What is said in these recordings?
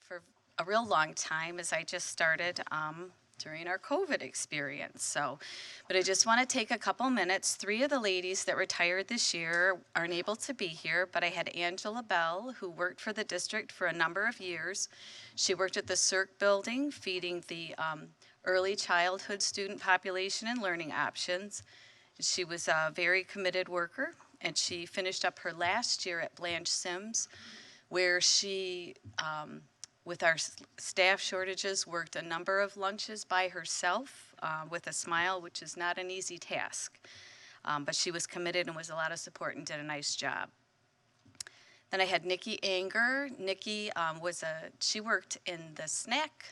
for a real long time, as I just started during our COVID experience. So, but I just want to take a couple minutes. 3 of the ladies that retired this year aren't able to be here, but I had Angela Bell, who worked for the district for a number of years. She worked at the Cirque building, feeding the early childhood student population and learning options. She was a very committed worker, and she finished up her last year at Blanche Sims, where she, with our staff shortages, worked a number of lunches by herself with a smile, which is not an easy task. But she was committed and was a lot of support and did a nice job. Then I had Nikki Anger. Nikki she worked in the snack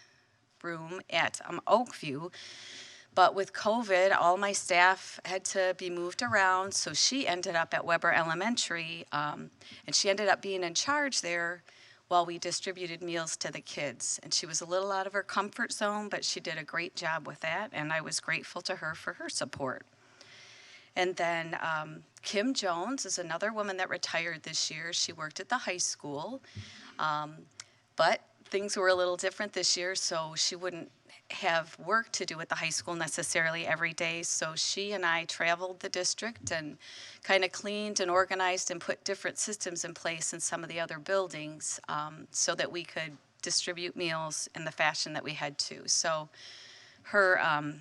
room at Oakview, but with COVID, all my staff had to be moved around, so she ended up at Weber Elementary, and she ended up being in charge there while we distributed meals to the kids. And she was a little out of her comfort zone, but she did a great job with that, and I was grateful to her for her support. And then Kim Jones is another woman that retired this year. She worked at the high school, but things were a little different this year, so she wouldn't have work to do at the high school necessarily every day. So she and I traveled the district and kind of cleaned and organized and put different systems in place in some of the other buildings so that we could distribute meals in the fashion that we had to. So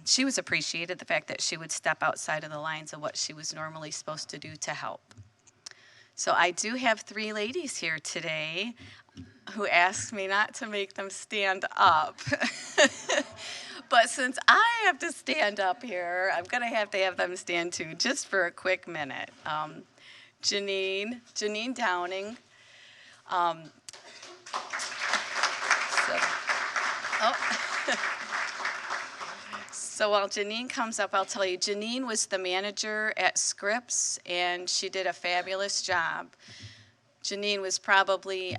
she was appreciated, the fact that she would step outside of the lines of what she was normally supposed to do to help. So I do have 3 ladies here today who asked me not to make them stand up. But since I have to stand up here, I'm going to have them stand too, just for a quick minute. Janine Downing. So while Janine comes up, I'll tell you, Janine was the manager at Scripps, and she did a fabulous job. Janine was probably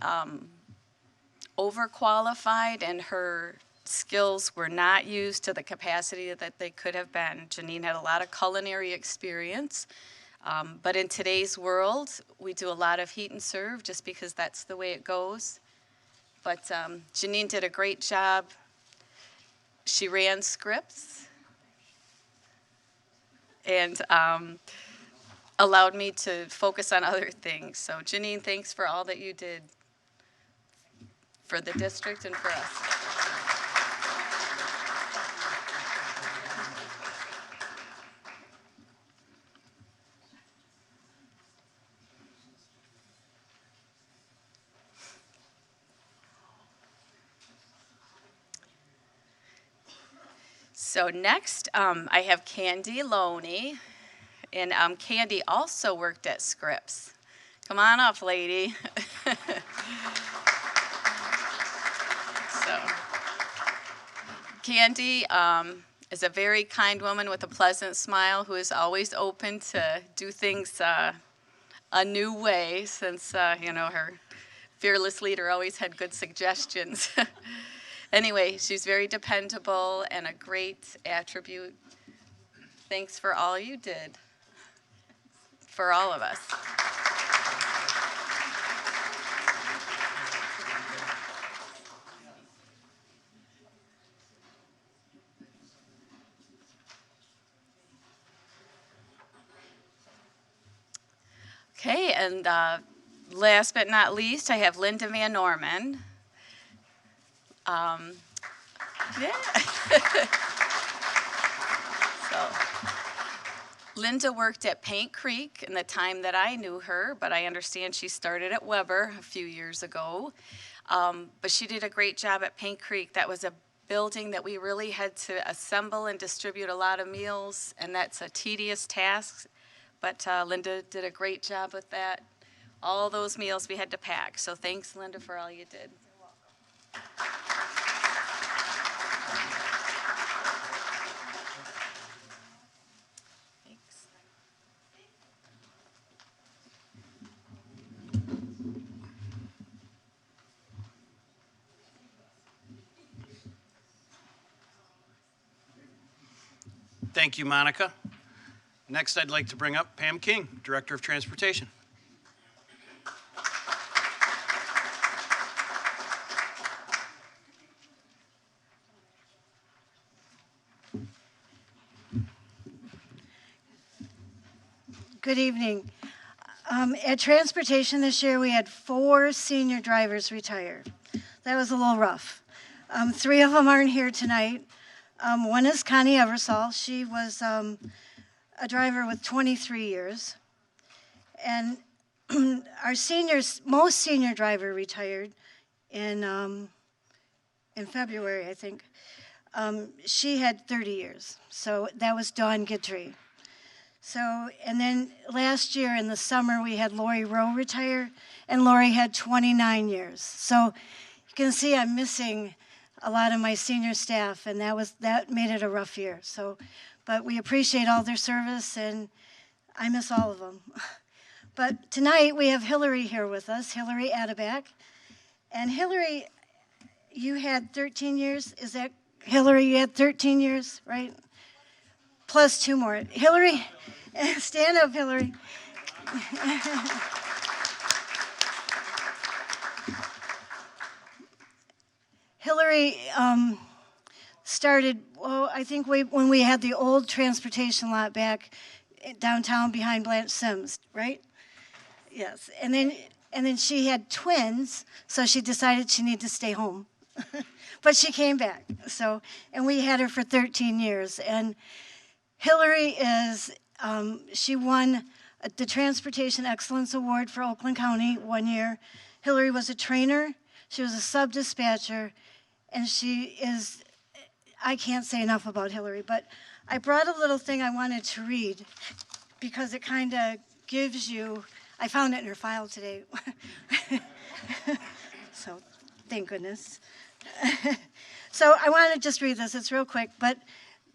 overqualified, and her skills were not used to the capacity that they could have been. Janine had a lot of culinary experience, but in today's world, we do a lot of heat and serve just because that's the way it goes. But Janine did a great job. She ran Scripps and allowed me to focus on other things. So Janine, thanks for all that you did for the district and for us. So next, I have Candy Loane, and Candy also worked at Scripps. Come on up, lady. So, Candy is a very kind woman with a pleasant smile who is always open to do things a new way, since her fearless leader always had good suggestions. Anyway, she's very dependable and a great attribute. Thanks for all you did for all of us. Okay, and last but not least, I have Linda Van Norman. Yeah. So, Linda worked at Paint Creek in the time that I knew her, but I understand she started at Weber a few years ago. But she did a great job at Paint Creek. That was a building that we really had to assemble and distribute a lot of meals, and that's a tedious task. But Linda did a great job with that. All those meals we had to pack. So thanks, Linda, for all you did. You're welcome. Thank you, Monica. Next, I'd like to bring up Pam King, Director of Transportation. Good evening. At Transportation this year, we had 4 senior drivers retire. That was a little rough. 3 of them aren't here tonight. One is Connie Eversole. She was a driver with 23 years. And our most senior driver retired in February, I think. She had 30 years. So that was Dawn Guidry. So, and then last year in the summer, we had Lori Rowe retire, and Lori had 29 years. So you can see I'm missing a lot of my senior staff, and that made it a rough year. So, but we appreciate all their service, and I miss all of them. But tonight we have Hillary here with us, Hillary Adeback. And Hillary, you had 13 years. Is that, Hillary, you had 13 years, right? Plus 2 more. Hillary, stand up, Hillary. Hillary started, well, I think when we had the old transportation lot back downtown behind Blanche Sims, right? Yes, and then she had twins, so she decided she needed to stay home. But she came back, so, and we had her for 13 years. And Hillary is, she won the Transportation Excellence Award for Oakland County 1 year. Hillary was a trainer, she was a sub-dispatcher, and she is, I can't say enough about Hillary, but I brought a little thing I wanted to read because it kind of gives you, I found it in her file today. So, thank goodness. So I want to just read this, it's real quick, but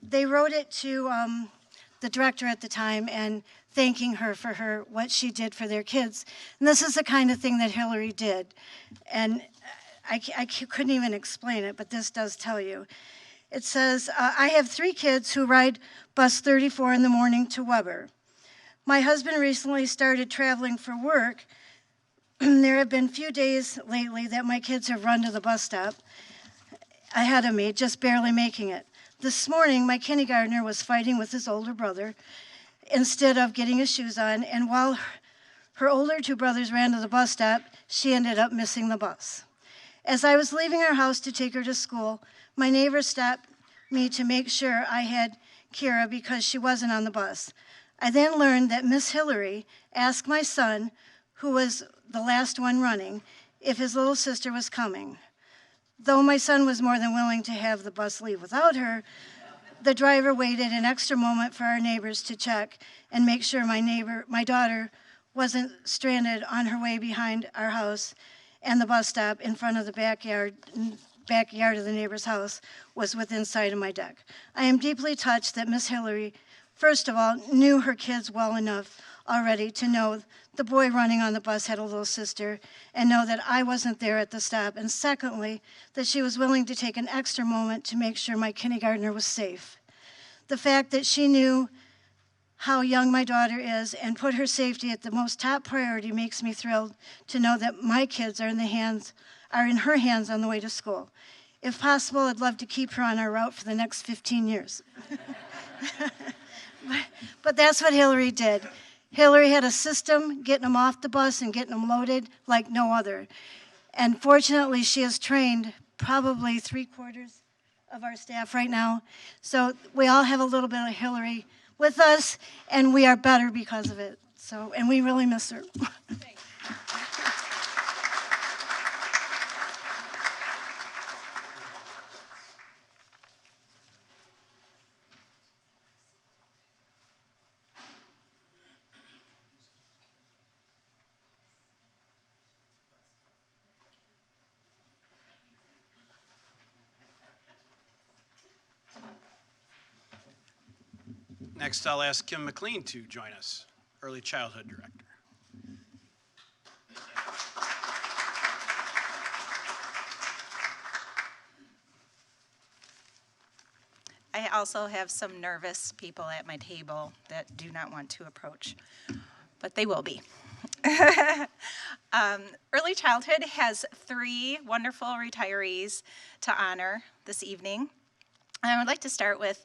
they wrote it to the director at the time and thanking her for what she did for their kids. And this is the kind of thing that Hillary did. And I couldn't even explain it, but this does tell you. It says, I have 3 kids who ride bus 34 in the morning to Weber. My husband recently started traveling for work. There have been few days lately that my kids have run to the bus stop ahead of me, just barely making it. This morning, my kindergartner was fighting with his older brother instead of getting his shoes on, and while her older 2 brothers ran to the bus stop, she ended up missing the bus. As I was leaving our house to take her to school, my neighbor stopped me to make sure I had Kira because she wasn't on the bus. I then learned that Miss Hillary asked my son, who was the last one running, if his little sister was coming. Though my son was more than willing to have the bus leave without her, the driver waited an extra moment for our neighbors to check and make sure my daughter wasn't stranded on her way behind our house, and the bus stop in front of the backyard of the neighbor's house was within sight of my deck. I am deeply touched that Miss Hillary, first of all, knew her kids well enough already to know the boy running on the bus had a little sister and know that I wasn't there at the stop. And secondly, that she was willing to take an extra moment to make sure my kindergartner was safe. The fact that she knew how young my daughter is and put her safety at the most top priority makes me thrilled to know that my kids are in her hands on the way to school. If possible, I'd love to keep her on our route for the next 15 years. But that's what Hillary did. Hillary had a system getting them off the bus and getting them loaded like no other. And fortunately, she has trained probably 3/4 of our staff right now. So we all have a little bit of Hillary with us, and we are better because of it. So, and we really miss her. Next, I'll ask Kim McLean to join us, Early Childhood Director. I also have some nervous people at my table that do not want to approach, but they will be. Early Childhood has 3 wonderful retirees to honor this evening. I would like to start with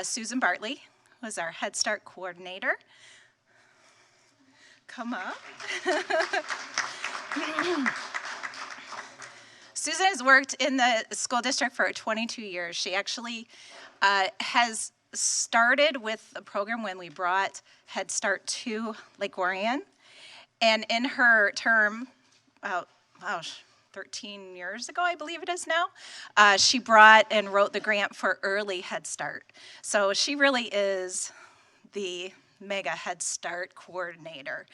Susan Bartley, who is our Head Start coordinator. come up. Susan has worked in the school district for 22 years. She actually has started with a program when we brought Head Start to Lake Orion. And in her term, 13 years ago, I believe it is now, she brought and wrote the grant for early Head Start. So she really is the mega Head Start coordinator.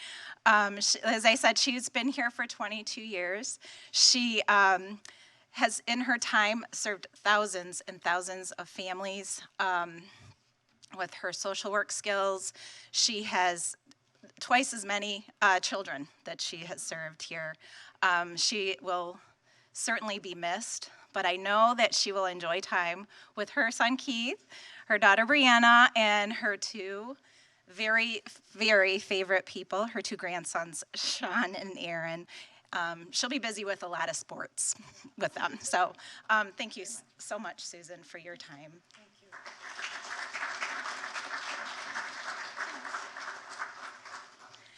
As I said, she's been here for 22 years. She has, in her time, served thousands and thousands of families with her social work skills. She has twice as many children that she has served here. She will certainly be missed, but I know that she will enjoy time with her son Keith, her daughter Brianna, and her two very, very favorite people, her two grandsons, Sean and Aaron. She'll be busy with a lot of sports with them. So thank you so much, Susan, for your time. Thank you.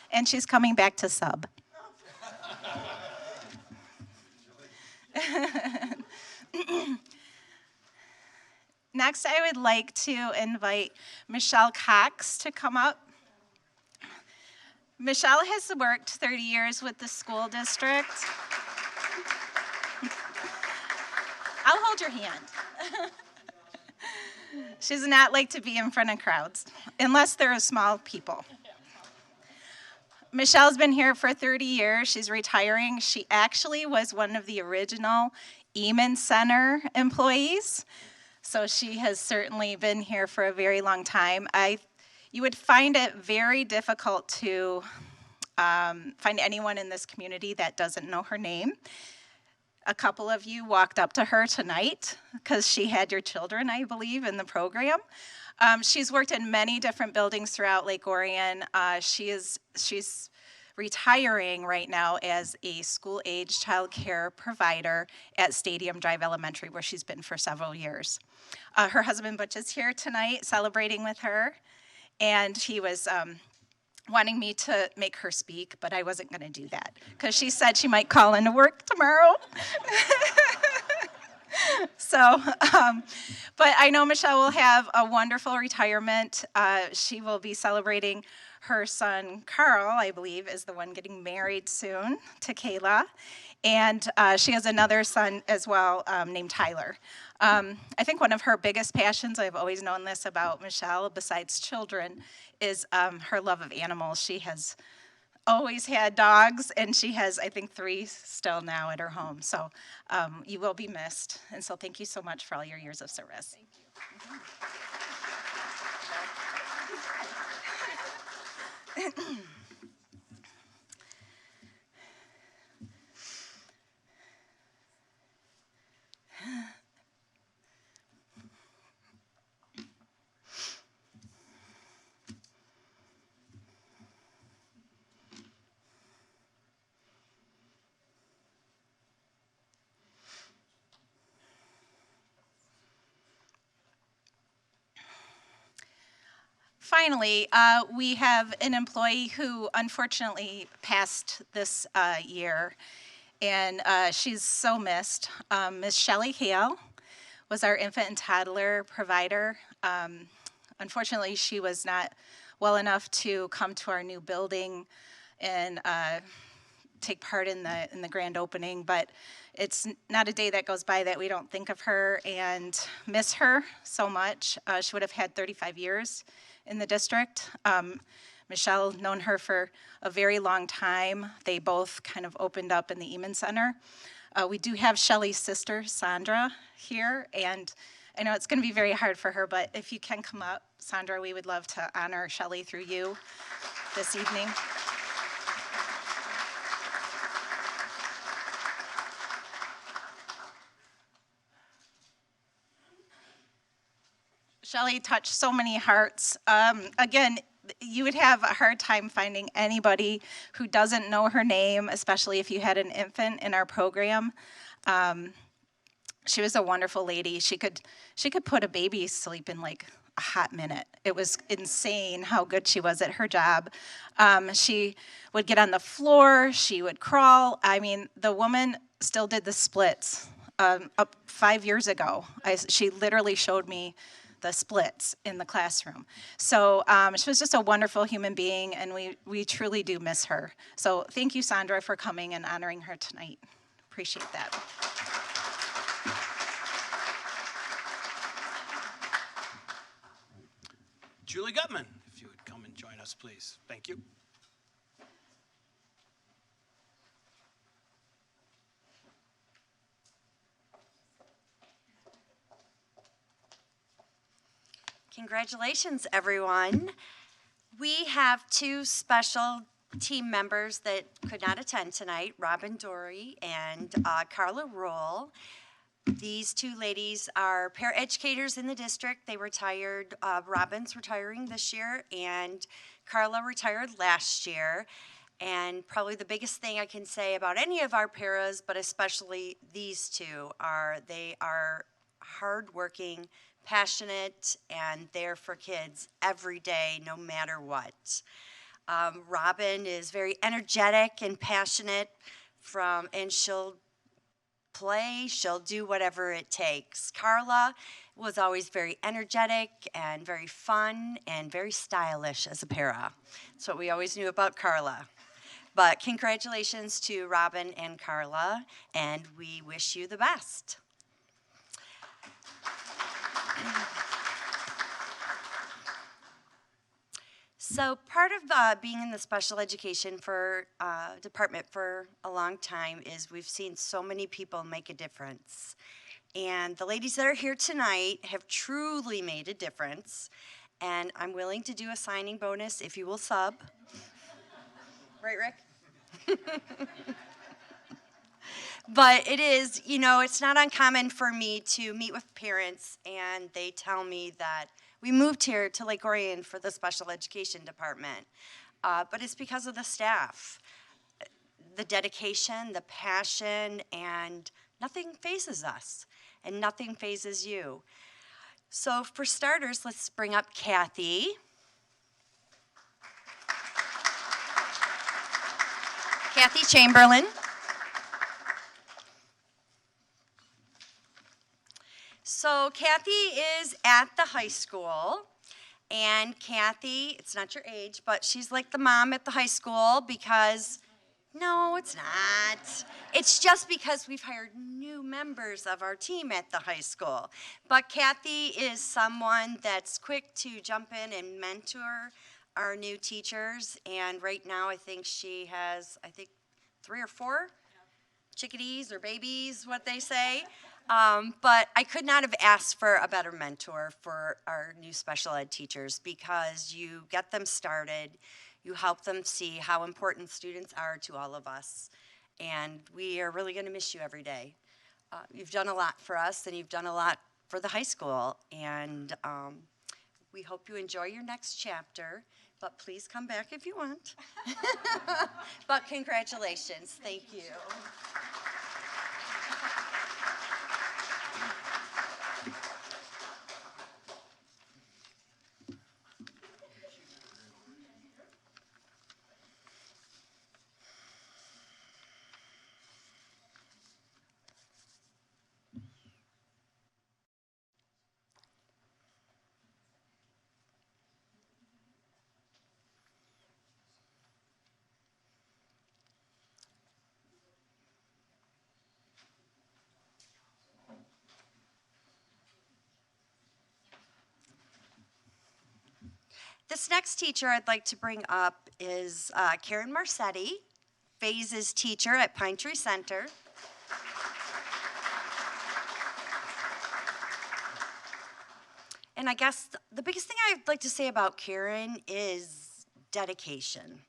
And she's coming back to sub. Next, I would like to invite Michelle Cox to come up. Michelle has worked 30 years with the school district. I'll hold your hand. She does not like to be in front of crowds, unless they're small people. Michelle's been here for 30 years. She's retiring. She actually was one of the original Orion Center employees. So she has certainly been here for a very long time. You would find it very difficult to find anyone in this community that doesn't know her name. A couple of you walked up to her tonight because she had your children, I believe, in the program. She's worked in many different buildings throughout Lake Orion. She's retiring right now as a school-age child care provider at Stadium Drive Elementary, where she's been for several years. Her husband Butch is here tonight celebrating with her, and he was wanting me to make her speak, but I wasn't going to do that because she said she might call into work tomorrow. So, but I know Michelle will have a wonderful retirement. She will be celebrating her son, Carl, I believe, is the one getting married soon to Kayla. And she has another son as well named Tyler. I think one of her biggest passions, I've always known this about Michelle, besides children, is her love of animals. She has always had dogs, and she has, I think, 3 still now at her home. So you will be missed. And so thank you so much for all your years of service. Thank you. Finally, we have an employee who unfortunately passed this year, and she's so missed. Ms. Shelly Hale was our infant and toddler provider. Unfortunately, she was not well enough to come to our new building and take part in the grand opening, but it's not a day that goes by that we don't think of her and miss her so much. She would have had 35 years in the district. Michelle, known her for a very long time. They both kind of opened up in the Orion Center. We do have Shelly's sister, Sandra, here, and I know it's going to be very hard for her, but if you can come up, Sandra, we would love to honor Shelly through you this evening. Shelly touched so many hearts. Again, you would have a hard time finding anybody who doesn't know her name, especially if you had an infant in our program. She was a wonderful lady. She could put a baby sleep in like a hot minute. It was insane how good she was at her job. She would get on the floor, she would crawl. I mean, the woman still did the splits. Up 5 years ago, she literally showed me the splits in the classroom. So she was just a wonderful human being, and we truly do miss her. So thank you, Sandra, for coming and honoring her tonight. Appreciate that. Julie Gutman, if you would come and join us, please. Thank you. Congratulations, everyone. We have two special team members that could not attend tonight, Robin Dory and Carla Roll. These two ladies are paraeducators in the district. They retired, Robin's retiring this year, and Carla retired last year. And probably the biggest thing I can say about any of our paras, but especially these two, they are hardworking, passionate, and there for kids every day, no matter what. Robin is very energetic and passionate, and she'll play, she'll do whatever it takes. Carla was always very energetic and very fun and very stylish as a para. That's what we always knew about Carla. But congratulations to Robin and Carla, and we wish you the best. So part of being in the special education department for a long time is we've seen so many people make a difference. And the ladies that are here tonight have truly made a difference. And I'm willing to do a signing bonus if you will sub. Right, Rick? But it is, it's not uncommon for me to meet with parents and they tell me that we moved here to Lake Orion for the special education department, but it's because of the staff, the dedication, the passion, and nothing phases us, and nothing phases you. So for starters, let's bring up Kathy. Kathy Chamberlain. So Kathy is at the high school, and Kathy, it's not your age, but she's like the mom at the high school because, no, it's not. It's just because we've hired new members of our team at the high school. But Kathy is someone that's quick to jump in and mentor our new teachers, and right now I think she has, 3 or 4 chickadees or babies, what they say. But I could not have asked for a better mentor for our new special ed teachers because you get them started, you help them see how important students are to all of us, and we are really going to miss you every day. You've done a lot for us, and you've done a lot for the high school, and we hope you enjoy your next chapter, but please come back if you want. But congratulations. Thank you. This next teacher I'd like to bring up is Karen Marcetti, Phases teacher at Pine Tree Center. And I guess the biggest thing I'd like to say about Karen is dedication.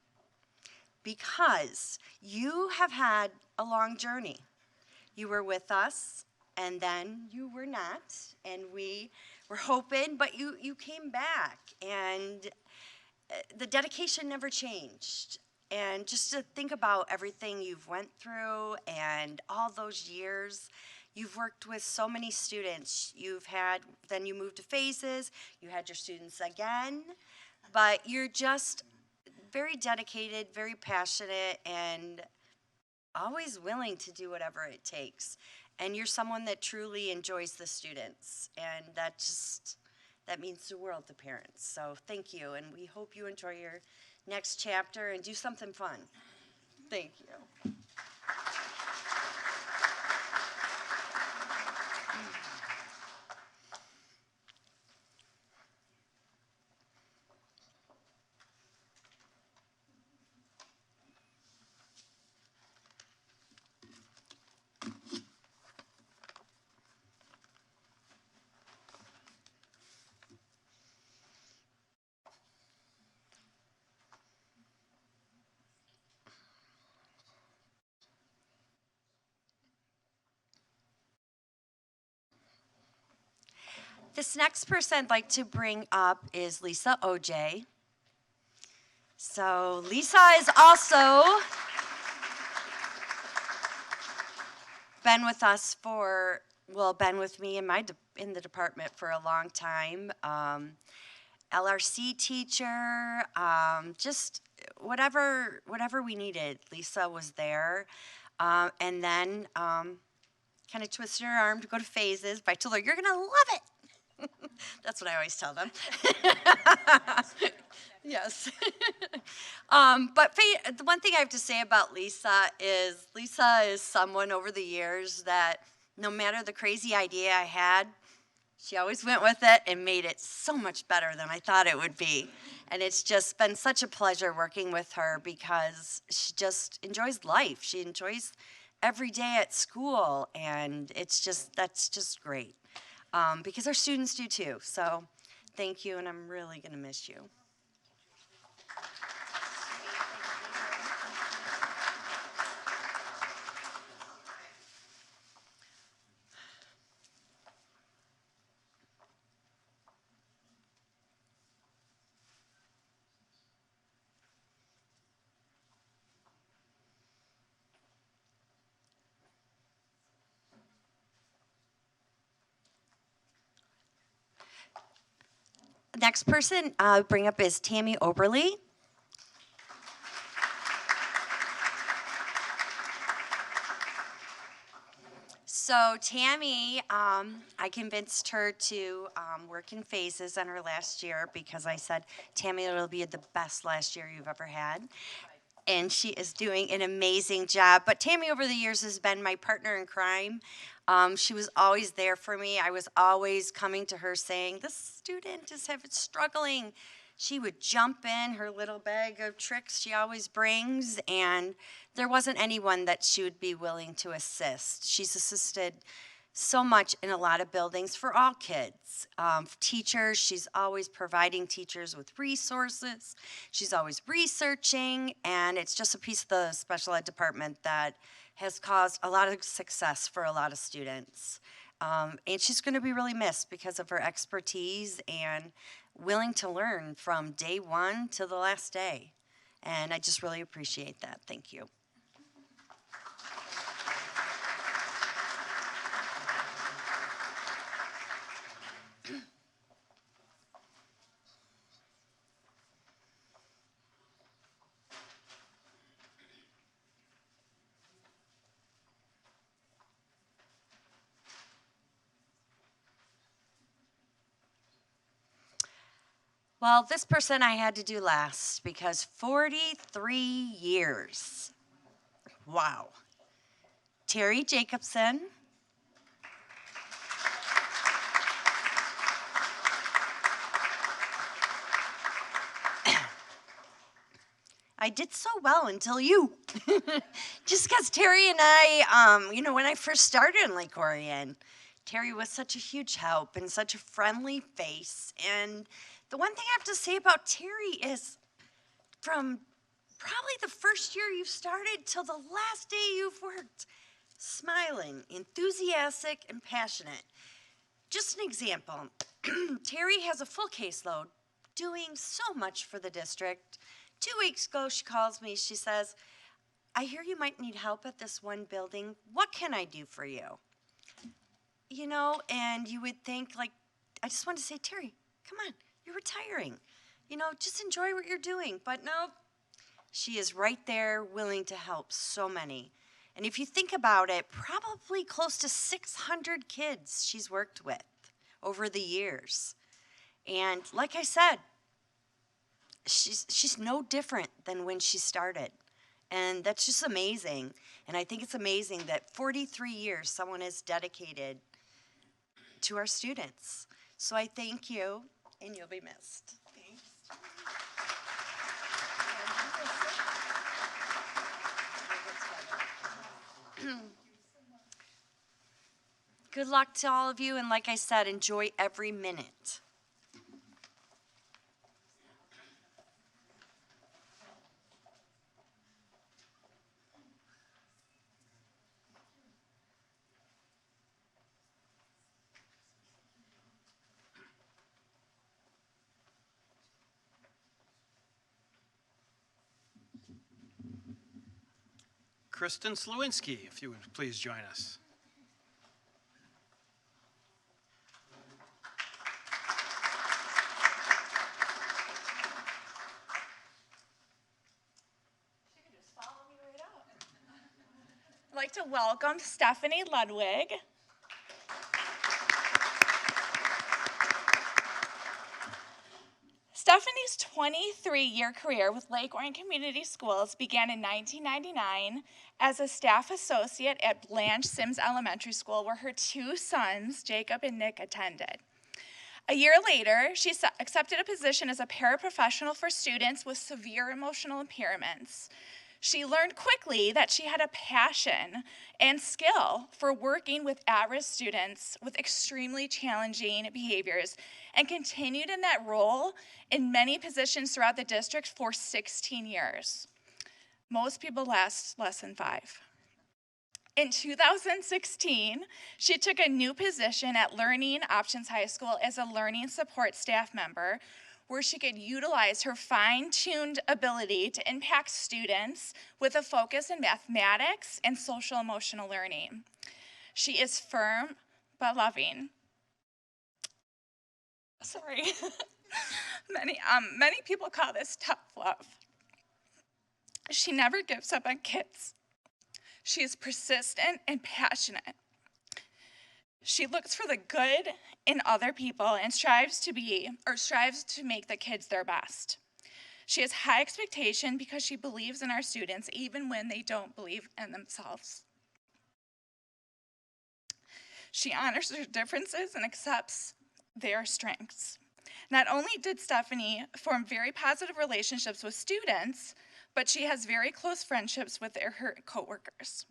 Because you have had a long journey. You were with us, and then you were not, and we were hoping, but you came back, and the dedication never changed. And just to think about everything you've went through and all those years, You've worked with so many students. Then you moved to phases, you had your students again, but you're just very dedicated, very passionate, and always willing to do whatever it takes. And you're someone that truly enjoys the students, and that means the world to parents. So thank you, and we hope you enjoy your next chapter and do something fun. Thank you. This next person I'd like to bring up is Lisa OJ. So Lisa is also been with us been with me in the department for a long time. LRC teacher, just whatever we needed, Lisa was there. And then kind of twisted her arm to go to phases, but I told her, you're gonna love it. That's what I always tell them. Yes. But the one thing I have to say about Lisa is someone over the years that no matter the crazy idea I had, she always went with it and made it so much better than I thought it would be. And it's just been such a pleasure working with her because she just enjoys life. She enjoys every day at school, and that's just great. Because our students do too. So thank you, and I'm really going to miss you. Next person I'll bring up is Tammy Oberle. So Tammy, I convinced her to work in phases on her last year because I said, Tammy, it'll be the best last year you've ever had. And she is doing an amazing job. But Tammy over the years has been my partner in crime. She was always there for me. I was always coming to her saying, this student is struggling. She would jump in her little bag of tricks she always brings, and there wasn't anyone that she would be willing to assist. She's assisted so much in a lot of buildings for all kids. Teachers, she's always providing teachers with resources. She's always researching, and it's just a piece of the special ed department that has caused a lot of success for a lot of students. And she's going to be really missed because of her expertise and willing to learn from day one to the last day. And I just really appreciate that. Thank you. Well, this person I had to do last because 43 years. Wow. Terry Jacobson. I did so well until you. Just because Terry and I, when I first started in Lake Orion, Terry was such a huge help and such a friendly face. And the one thing I have to say about Terry is from probably the first year you started till the last day you've worked, smiling, enthusiastic, and passionate. Just an example, Terry has a full caseload, doing so much for the district. 2 weeks ago, she calls me, she says, I hear you might need help at this one building. What can I do for you? you know, and you would think, like, I just want to say, Terry, come on, you're retiring. You know, just enjoy what you're doing. But no, she is right there willing to help so many. And if you think about it, probably close to 600 kids she's worked with over the years. And like I said, she's no different than when she started. And that's just amazing. And I think it's amazing that 43 years someone has dedicated to our students. So I thank you, and you'll be missed. Thanks. Good luck to all of you, and like I said, enjoy every minute. Kristen Slewinski, if you would please join us. I'd like to welcome Stephanie Ludwig. Stephanie 23-year career with Orion Community Schools began in 1999 as a staff associate at Blanche Sims Elementary School, where her two sons, Jacob and Nick, attended. A year later, she accepted a position as a paraprofessional for students with severe emotional impairments. She learned quickly that she had a passion and skill for working with at-risk students with extremely challenging behaviors, and continued in that role in many positions throughout the district for 16 years. Most people last less than 5. In 2016, she took a new position at Learning Options High School as a learning support staff member, where she could utilize her fine-tuned ability to impact students with a focus in mathematics and social emotional learning. She is firm but loving. Sorry. Many people call this tough love. She never gives up on kids. She is persistent and passionate. She looks for the good in other people and strives to make the kids their best. She has high expectation because she believes in our students even when they don't believe in themselves. She honors their differences and accepts their strengths. Not only did Stephanie form very positive relationships with students, but she has very close friendships with her coworkers.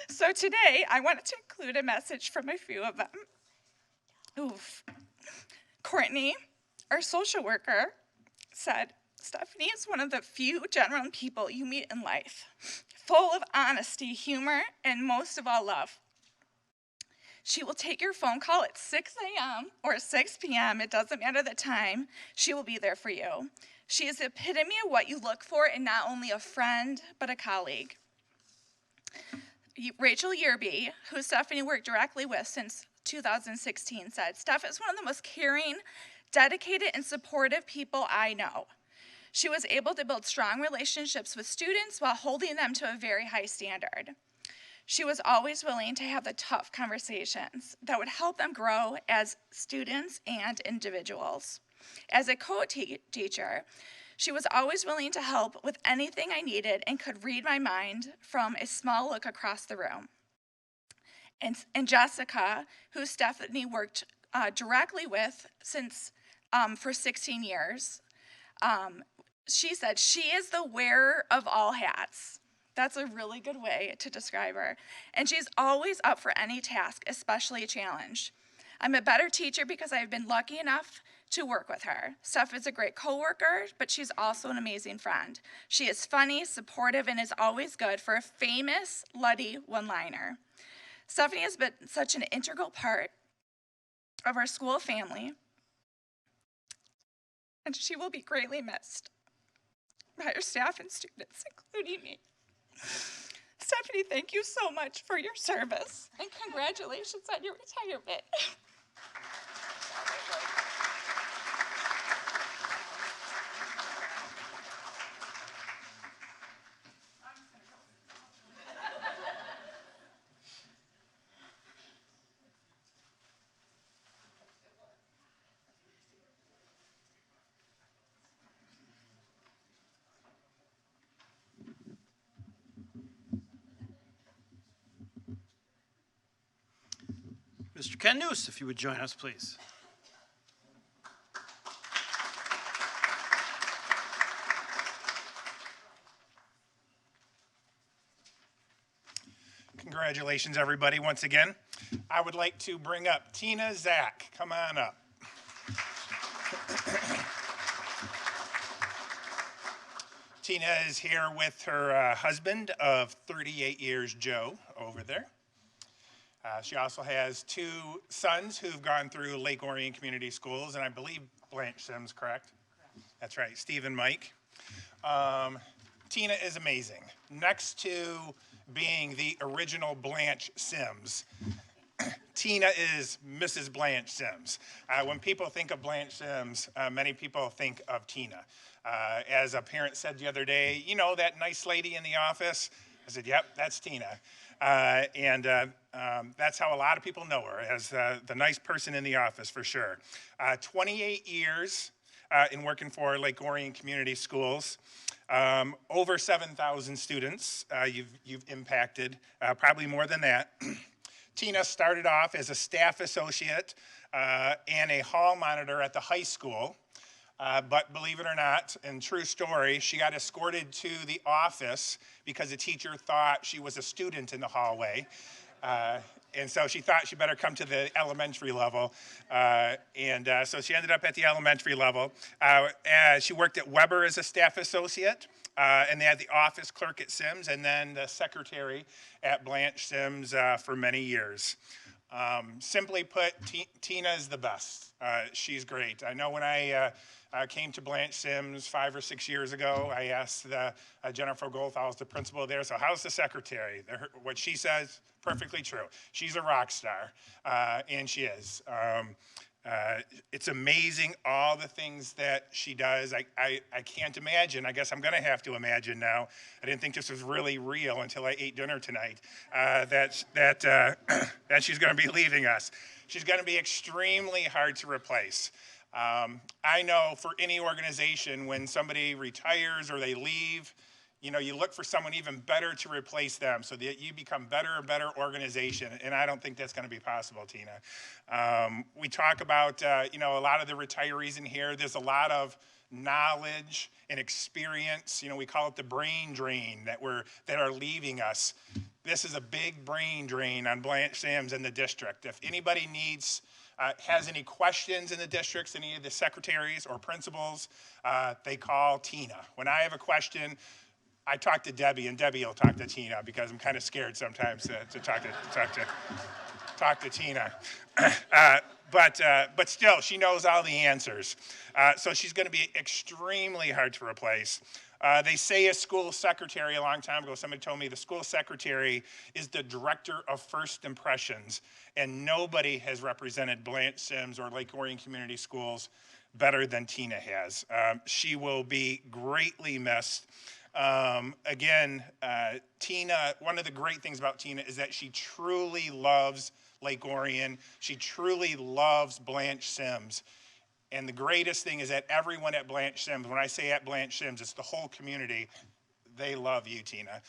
So today, I wanted to include a message from a few of them. Oof. Courtney, our social worker, said, Stephanie is one of the few genuine people you meet in life, full of honesty, humor, and most of all, love. She will take your phone call at 6 a.m. or 6 p.m., it doesn't matter the time, she will be there for you. She is the epitome of what you look for in not only a friend, but a colleague. Rachel Yerby, who Stephanie worked directly with since 2016, said, Steph is one of the most caring, dedicated, and supportive people I know. She was able to build strong relationships with students while holding them to a very high standard. She was always willing to have the tough conversations that would help them grow as students and individuals. As a co-teacher, she was always willing to help with anything I needed and could read my mind from a small look across the room. And Jessica, who Stephanie worked directly with for 16 years, she said she is the wearer of all hats. That's a really good way to describe her. And she's always up for any task, especially a challenge. I'm a better teacher because I've been lucky enough to work with her. Steph is a great coworker, but she's also an amazing friend. She is funny, supportive, and is always good for a famous Luddy one-liner. Stephanie has been such an integral part of our school family, and she will be greatly missed by her staff and students, including me. Stephanie, thank you so much for your service, and congratulations on your retirement. Mr. Ken Noose, if you would join us, please. Congratulations, everybody, once again. I would like to bring up Tina Zach. Come on up. Tina is here with her husband of 38 years, Joe, over there. She also has 2 sons who've gone through Lake Orion Community Schools, and I believe Blanche Sims, correct? That's right, Steve and Mike. Tina is amazing. Next to being the original Blanche Sims, Tina is Mrs. Blanche Sims. When people think of Blanche Sims, many people think of Tina. As a parent said the other day, you know that nice lady in the office? I said, yep, that's Tina. That's how a lot of people know her, as the nice person in the office, for sure. 28 years in working for Lake Orion Community Schools. Over 7,000 students you've impacted, probably more than that. Tina started off as a staff associate and a hall monitor at the high school. But believe it or not, and true story, she got escorted to the office because a teacher thought she was a student in the hallway. And so she thought she better come to the elementary level. So she ended up at the elementary level. She worked at Weber as a staff associate. And they had the office clerk at Sims and then the secretary at Blanche Sims for many years. Simply put, Tina is the best. She's great. I know when I came to Blanche Sims 5 or 6 years ago, I asked Jennifer Goldhaus, the principal there, so how's the secretary? What she says, perfectly true. She's a rock star, and she is. It's amazing all the things that she does. I can't imagine. I guess I'm going to have to imagine now. I didn't think this was really real until I ate dinner tonight, that she's going to be leaving us. She's going to be extremely hard to replace. I know for any organization, when somebody retires or they leave, you know, you look for someone even better to replace them so that you become a better organization. And I don't think that's going to be possible, Tina. We talk about, a lot of the retirees in here. There's a lot of knowledge and experience. We call it the brain drain that are leaving us. This is a big brain drain on Blanche Sims and the district. If anybody has any questions in the districts, any of the secretaries or principals, they call Tina. When I have a question, I talk to Debbie, and Debbie will talk to Tina because I'm kind of scared sometimes to talk to Tina. But still, she knows all the answers. So she's going to be extremely hard to replace. They say a school secretary a long time ago, somebody told me the school secretary is the director of first impressions, and nobody has represented Blanche Sims or Lake Orion Community Schools better than Tina has. She will be greatly missed. Tina, one of the great things about Tina is that she truly loves Lake Orion. She truly loves Blanche Sims. And the greatest thing is that everyone at Blanche Sims, when I say at Blanche Sims, it's the whole community. They love you, Tina.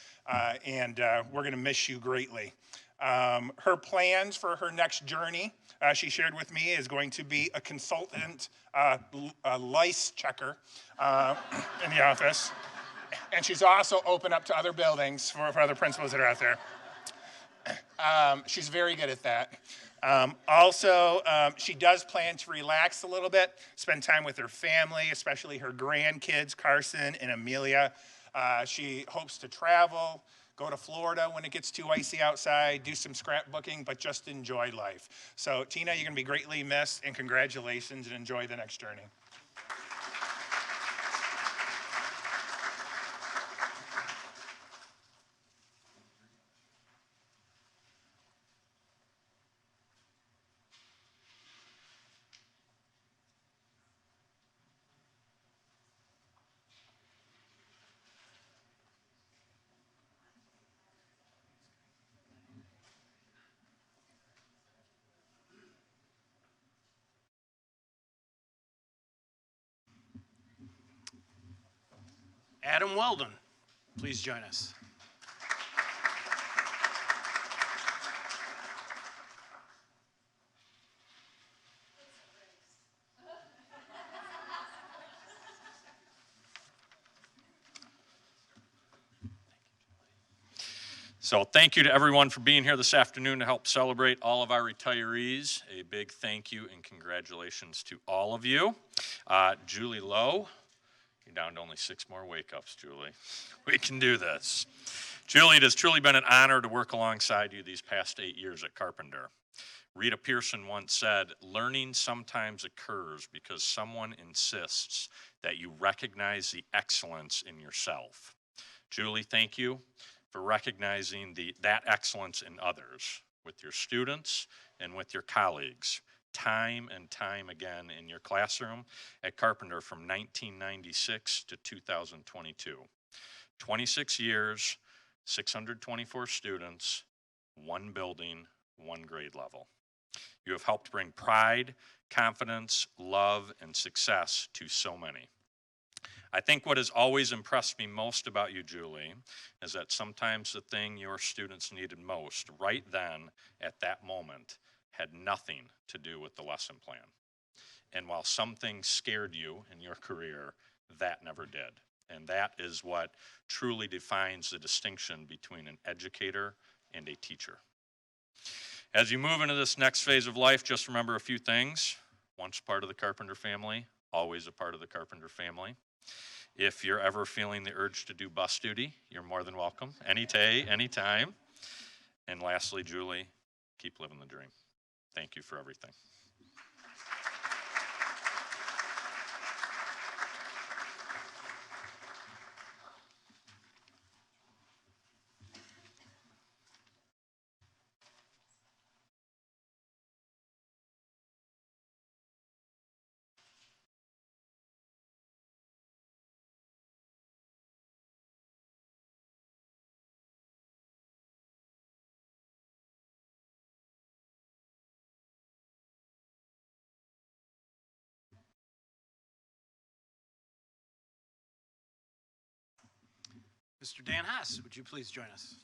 And we're going to miss you greatly. Her plans for her next journey, she shared with me, is going to be a consultant, a lice checker in the office. And she's also open up to other buildings for other principals that are out there. She's very good at that. She does plan to relax a little bit, spend time with her family, especially her grandkids, Carson and Amelia. She hopes to travel, go to Florida when it gets too icy outside, do some scrapbooking, but just enjoy life. So, Tina, you're going to be greatly missed, and congratulations, and enjoy the next journey. Adam Weldon, please join us. So thank you to everyone for being here this afternoon to help celebrate all of our retirees. A big thank you and congratulations to all of you. Julie Lowe, you're down to only 6 more wake-ups, Julie. We can do this. Julie, it has truly been an honor to work alongside you these past 8 years at Carpenter. Rita Pearson once said, learning sometimes occurs because someone insists that you recognize the excellence in yourself. Julie, thank you for recognizing that excellence in others, with your students and with your colleagues, time and time again in your classroom at Carpenter from 1996 to 2022. 26 years, 624 students, 1 building, 1 grade level. You have helped bring pride, confidence, love, and success to so many. I think what has always impressed me most about you, Julie, is that sometimes the thing your students needed most, right then, at that moment, had nothing to do with the lesson plan. And while some things scared you in your career, that never did. And that is what truly defines the distinction between an educator and a teacher. As you move into this next phase of life, just remember a few things. Once part of the Carpenter family, always a part of the Carpenter family. If you're ever feeling the urge to do bus duty, you're more than welcome. Any day, anytime. And lastly, Julie, keep living the dream. Thank you for everything. Mr. Dan Haas, would you please join us?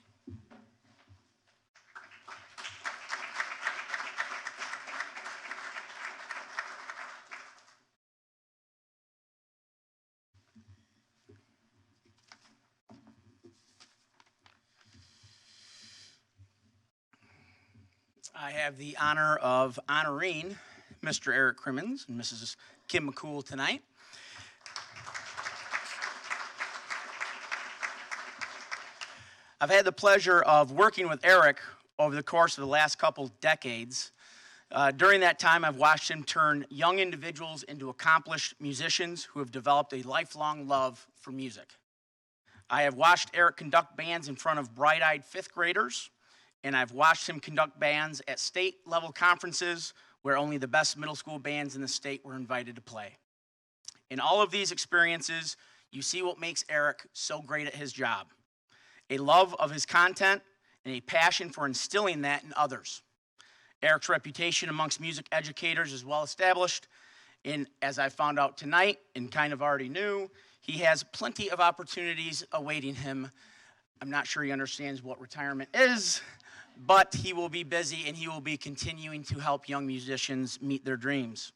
I have the honor of honoring Mr. Eric Crimmins and Mrs. Kim McCool tonight. I've had the pleasure of working with Eric over the course of the last couple decades. During that time, I've watched him turn young individuals into accomplished musicians who have developed a lifelong love for music. I have watched Eric conduct bands in front of bright-eyed 5th graders, and I've watched him conduct bands at state-level conferences where only the best middle school bands in the state were invited to play. In all of these experiences, you see what makes Eric so great at his job: a love of his content and a passion for instilling that in others. Eric's reputation amongst music educators is well established, and as I found out tonight and kind of already knew, he has plenty of opportunities awaiting him. I'm not sure he understands what retirement is, but he will be busy and he will be continuing to help young musicians meet their dreams.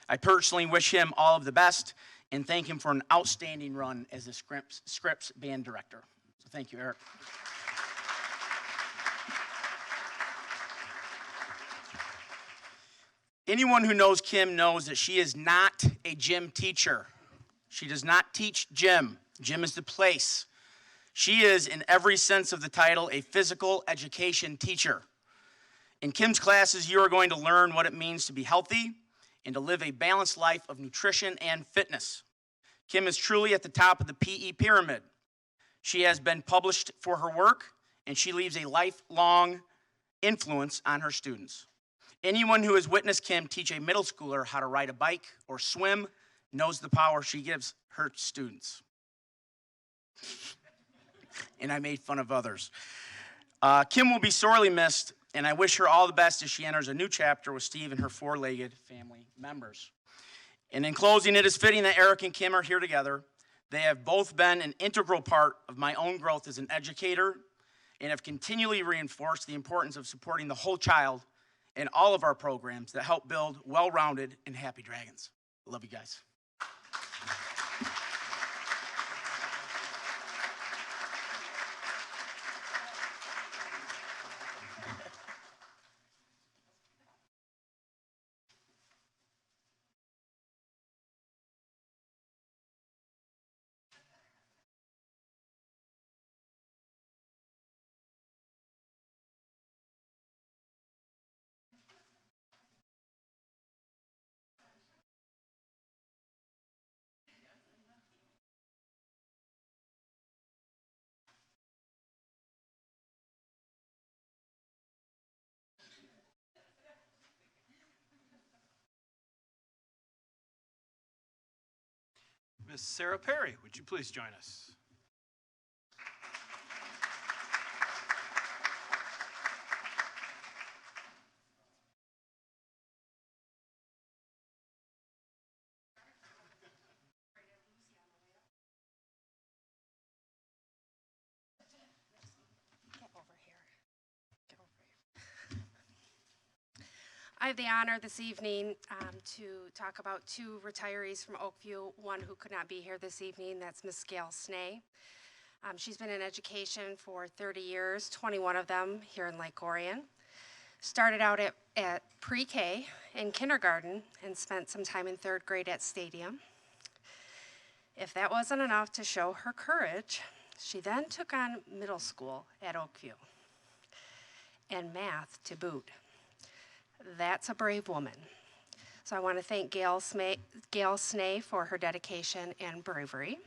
I personally wish him all of the best and thank him for an outstanding run as a Scripps band director. So thank you, Eric. Anyone who knows Kim knows that she is not a gym teacher. She does not teach gym. Gym is the place. She is, in every sense of the title, a physical education teacher. In Kim's classes, you are going to learn what it means to be healthy and to live a balanced life of nutrition and fitness. Kim is truly at the top of the PE pyramid. She has been published for her work, and she leaves a lifelong influence on her students. Anyone who has witnessed Kim teach a middle schooler how to ride a bike or swim knows the power she gives her students. And I made fun of others. Kim will be sorely missed, and I wish her all the best as she enters a new chapter with Steve and her 4-legged family members. And in closing, it is fitting that Eric and Kim are here together. They have both been an integral part of my own growth as an educator and have continually reinforced the importance of supporting the whole child in all of our programs that help build well-rounded and happy dragons. I love you guys. Miss Sarah Perry, would you please join us? I have the honor this evening to talk about two retirees from Oakview, one who could not be here this evening, that's Miss Gail Snee. She's been in education for 30 years, 21 of them here in Lake Orion. Started out at pre-K and kindergarten and spent some time in 3rd grade at Stadium. If that wasn't enough to show her courage, she then took on middle school at Oakview and math to boot. That's a brave woman. So I want to thank Gail Snee for her dedication and bravery.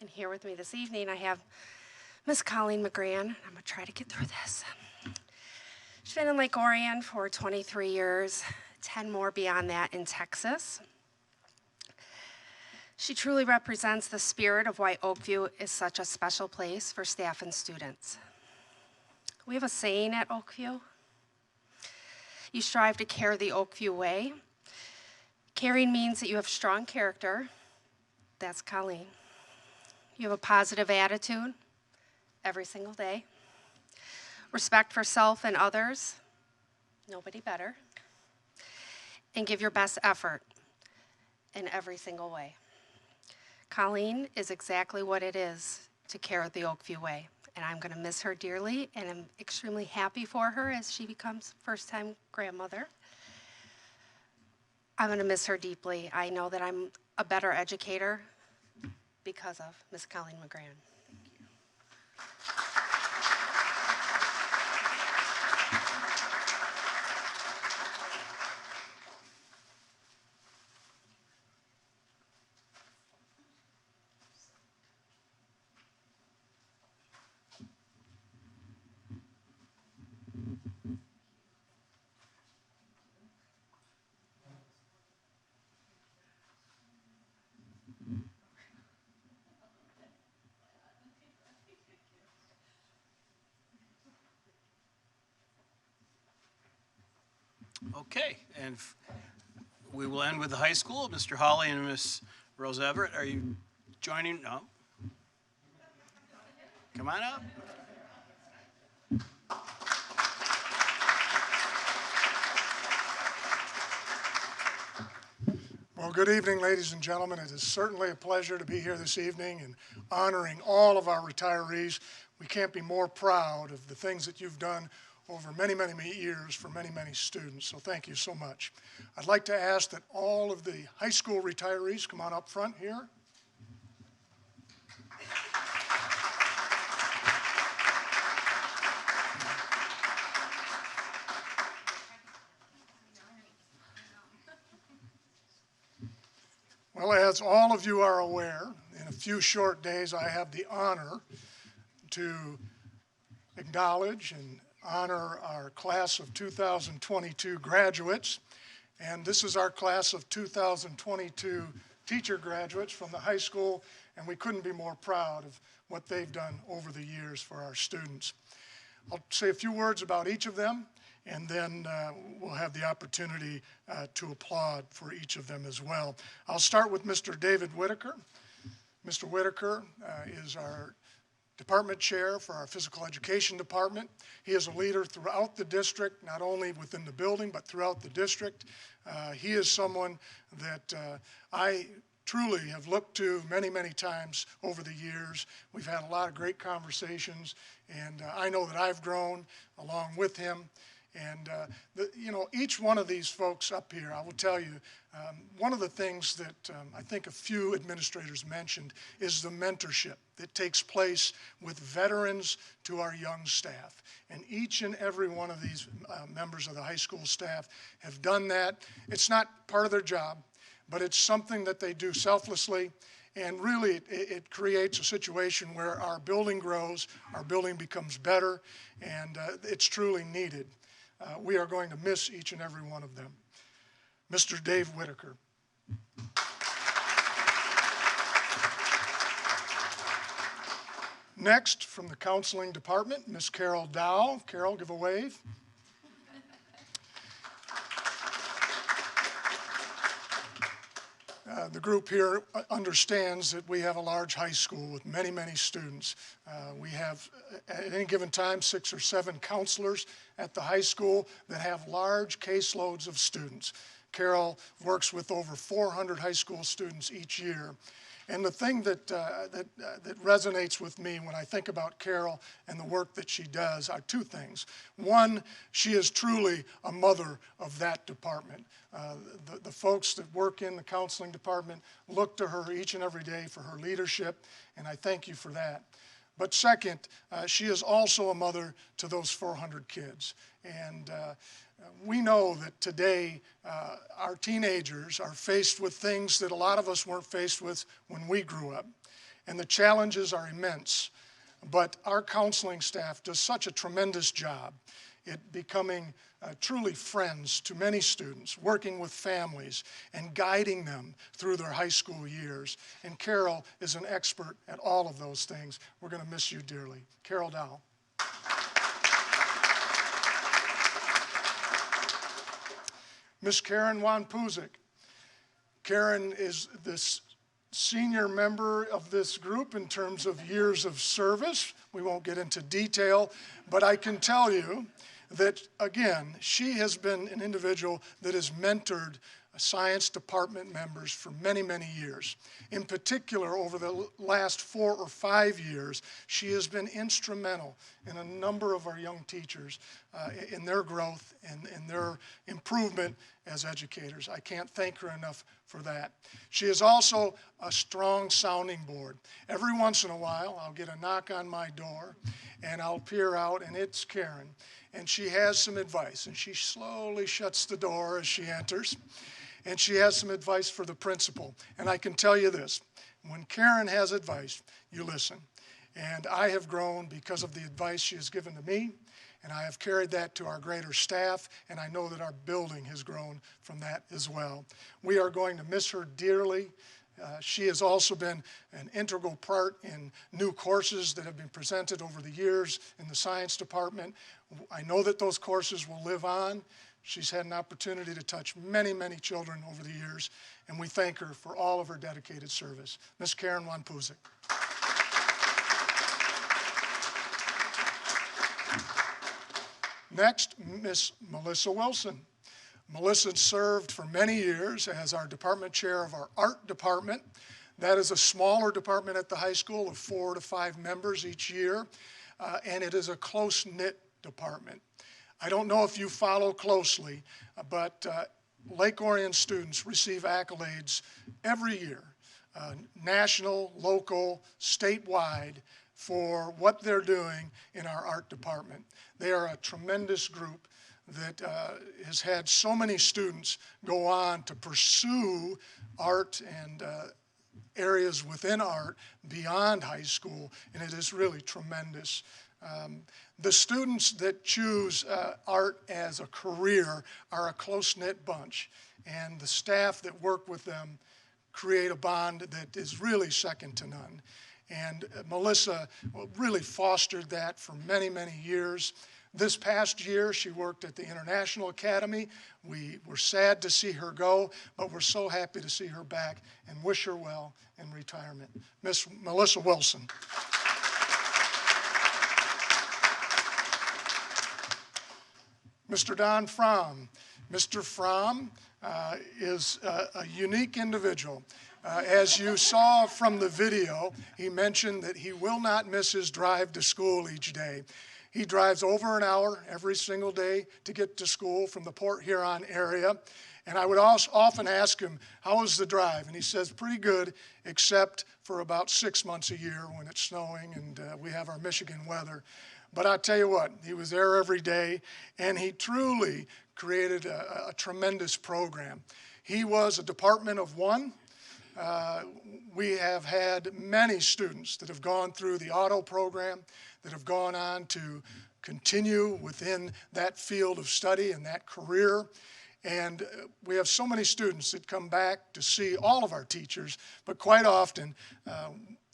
And here with me this evening, I have Miss Colleen McGran. I'm going to try to get through this. She's been in Lake Orion for 23 years, 10 more beyond that in Texas. She truly represents the spirit of why Oakview is such a special place for staff and students. We have a saying at Oakview: you strive to carry the Oakview way. Caring means that you have strong character. That's Colleen. You have a positive attitude every single day. Respect for self and others. Nobody better. And give your best effort in every single way. Colleen is exactly what it is to carry the Oakview way. And I'm going to miss her dearly, and I'm extremely happy for her as she becomes first-time grandmother. I'm going to miss her deeply. I know that I'm a better educator because of Miss Colleen McGran. Okay, and we will end with the high school. Mr. Hawley and Miss Rose Everett, are you joining? No? Come on up. Well, good evening, ladies and gentlemen. It is certainly a pleasure to be here this evening and honoring all of our retirees. We can't be more proud of the things that you've done over many, many, many years for many, many students, so thank you so much. I'd like to ask that all of the high school retirees come on up front here. Well, as all of you are aware, in a few short days I have the honor to acknowledge and honor our class of 2022 graduates. And this is our class of 2022 teacher graduates from the high school, and we couldn't be more proud of what they've done over the years for our students. I'll say a few words about each of them, and then we'll have the opportunity to applaud for each of them as well. I'll start with Mr. David Whitaker. Mr. Whitaker is our department chair for our physical education department. He is a leader throughout the district, not only within the building, but throughout the district. He is someone that I truly have looked to many, many times over the years. We've had a lot of great conversations, and I know that I've grown along with him. And, you know, each one of these folks up here, I will tell you, one of the things that I think a few administrators mentioned is the mentorship that takes place with veterans to our young staff. And each and every one of these members of the high school staff have done that. It's not part of their job, but it's something that they do selflessly. And really, it creates a situation where our building grows, our building becomes better, and it's truly needed. We are going to miss each and every one of them. Mr. Dave Whitaker. Next, from the counseling department, Miss Carol Dow. Carol, give a wave. The group here understands that we have a large high school with many, many students. We have, at any given time, 6 or 7 counselors at the high school that have large caseloads of students. Carol works with over 400 high school students each year. And the thing that resonates with me when I think about Carol and the work that she does are 2 things. One, she is truly a mother of that department. The folks that work in the counseling department look to her each and every day for her leadership, and I thank you for that. But second, she is also a mother to those 400 kids. And we know that today our teenagers are faced with things that a lot of us weren't faced with when we grew up. And the challenges are immense. But our counseling staff does such a tremendous job at becoming truly friends to many students, working with families and guiding them through their high school years. And Carol is an expert at all of those things. We're going to miss you dearly. Carol Dow. Miss Karen Wanpuzik. Karen is this senior member of this group in terms of years of service. We won't get into detail, but I can tell you that, again, she has been an individual that has mentored science department members for many, many years. In particular, over the last 4 or 5 years, she has been instrumental in a number of our young teachers in their growth and in their improvement as educators. I can't thank her enough for that. She is also a strong sounding board. Every once in a while, I'll get a knock on my door, and I'll peer out, and it's Karen. And she has some advice, and she slowly shuts the door as she enters. And she has some advice for the principal. And I can tell you this, when Karen has advice, you listen. And I have grown because of the advice she has given to me, and I have carried that to our greater staff, and I know that our building has grown from that as well. We are going to miss her dearly. She has also been an integral part in new courses that have been presented over the years in the science department. I know that those courses will live on. She's had an opportunity to touch many, many children over the years, and we thank her for all of her dedicated service. Ms. Karen Wanpuzik. Next, Ms. Melissa Wilson. Melissa served for many years as our department chair of our art department. That is a smaller department at the high school of 4 to 5 members each year, and it is a close-knit department. I don't know if you follow closely, but Lake Orion students receive accolades every year, national, local, statewide, for what they're doing in our art department. They are a tremendous group that has had so many students go on to pursue art and areas within art beyond high school, and it is really tremendous. The students that choose art as a career are a close-knit bunch, and the staff that work with them create a bond that is really second to none. And Melissa really fostered that for many, many years. This past year, she worked at the International Academy. We were sad to see her go, but we're so happy to see her back and wish her well in retirement. Miss Melissa Wilson. Mr. Don Fromm. Mr. Fromm is a unique individual. As you saw from the video, he mentioned that he will not miss his drive to school each day. He drives over an hour every single day to get to school from the Port Huron area. And I would also often ask him, how was the drive? And he says, pretty good, except for about 6 months a year when it's snowing and we have our Michigan weather. But I tell you what, he was there every day, and he truly created a tremendous program. He was a department of one. We have had many students that have gone through the auto program, that have gone on to continue within that field of study and that career. And we have so many students that come back to see all of our teachers, but quite often,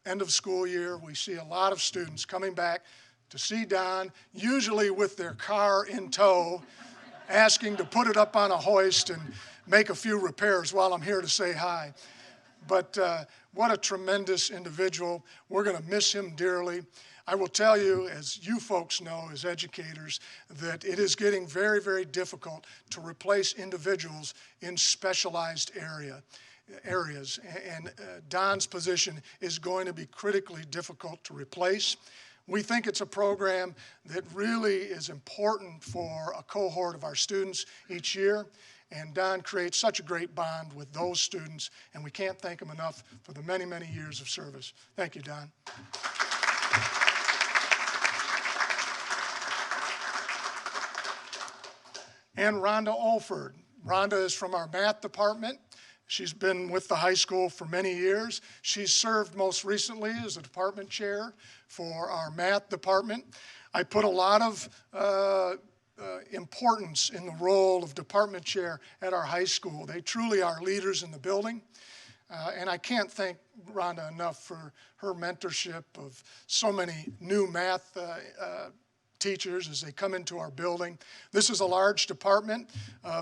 end of school year, we see a lot of students coming back to see Don, usually with their car in tow, asking to put it up on a hoist and make a few repairs while I'm here to say hi. But what a tremendous individual. We're going to miss him dearly. I will tell you, as you folks know, as educators, that it is getting very, very difficult to replace individuals in specialized areas. And Don's position is going to be critically difficult to replace. We think it's a program that really is important for a cohort of our students each year. And Don creates such a great bond with those students, and we can't thank him enough for the many, many years of service. Thank you, Don. And Rhonda Olford. Rhonda is from our math department. She's been with the high school for many years. She's served most recently as a department chair for our math department. I put a lot of importance in the role of department chair at our high school. They truly are leaders in the building. And I can't thank Rhonda enough for her mentorship of so many new math teachers as they come into our building. This is a large department,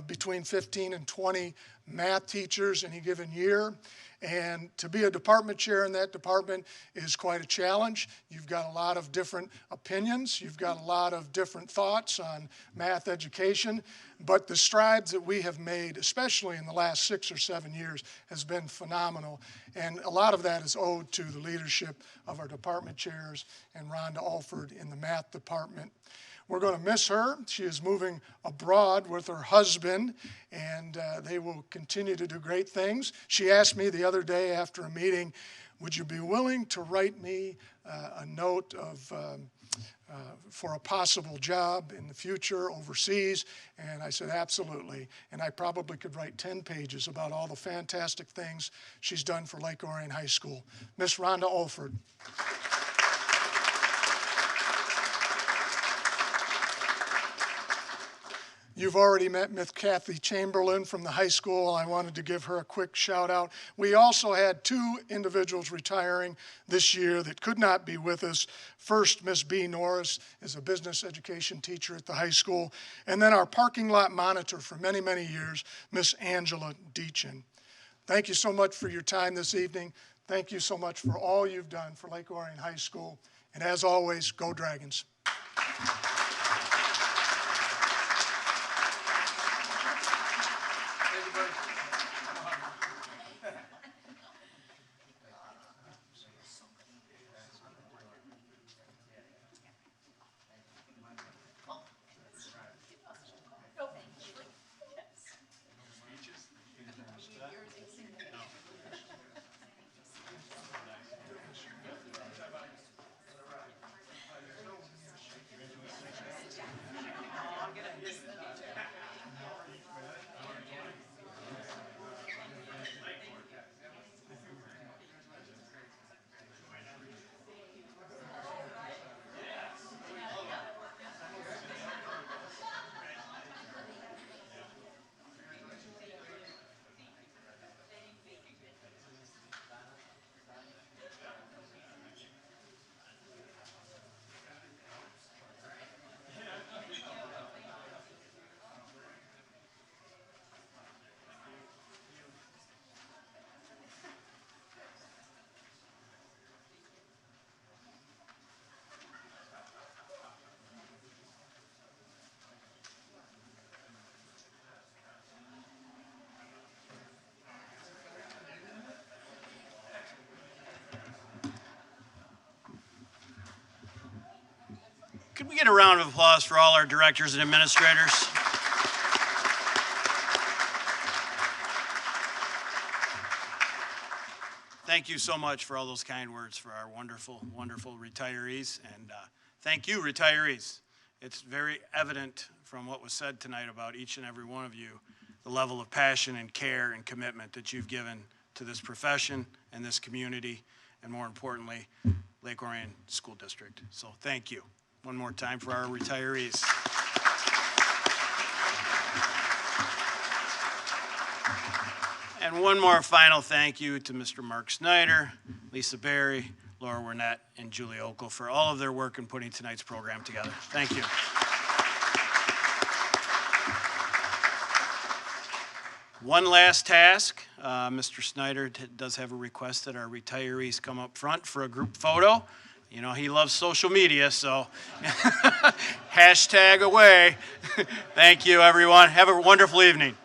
between 15 and 20 math teachers any given year. And to be a department chair in that department is quite a challenge. You've got a lot of different opinions. You've got a lot of different thoughts on math education. But the strides that we have made, especially in the last 6 or 7 years, has been phenomenal. And a lot of that is owed to the leadership of our department chairs and Rhonda Alford in the math department. We're going to miss her. She is moving abroad with her husband, and they will continue to do great things. She asked me the other day after a meeting, would you be willing to write me a note for a possible job in the future overseas? And I said, absolutely. And I probably could write 10 pages about all the fantastic things she's done for Lake Orion High School. Miss Rhonda Olford. You've already met Miss Kathy Chamberlain from the high school. I wanted to give her a quick shout out. We also had 2 individuals retiring this year that could not be with us. First, Miss B. Norris is a business education teacher at the high school. And then our parking lot monitor for many, many years, Miss Angela Deachin. Thank you so much for your time this evening. Thank you so much for all you've done for Lake Orion High School. And as always, go Dragons. Could we get a round of applause for all our directors and administrators? Thank you so much for all those kind words for our wonderful, wonderful retirees. And thank you, retirees. It's very evident from what was said tonight about each and every one of you, the level of passion and care and commitment that you've given to this profession and this community, and more importantly, Lake Orion School District. So thank you. One more time for our retirees. And one more final thank you to Mr. Mark Snyder, Lisa Berry, Laura Wernette, and Julie Okel for all of their work in putting tonight's program together. Thank you. One last task. Mr. Snyder does have a request that our retirees come up front for a group photo. You know, he loves social media, so hashtag away. Thank you, everyone. Have a wonderful evening.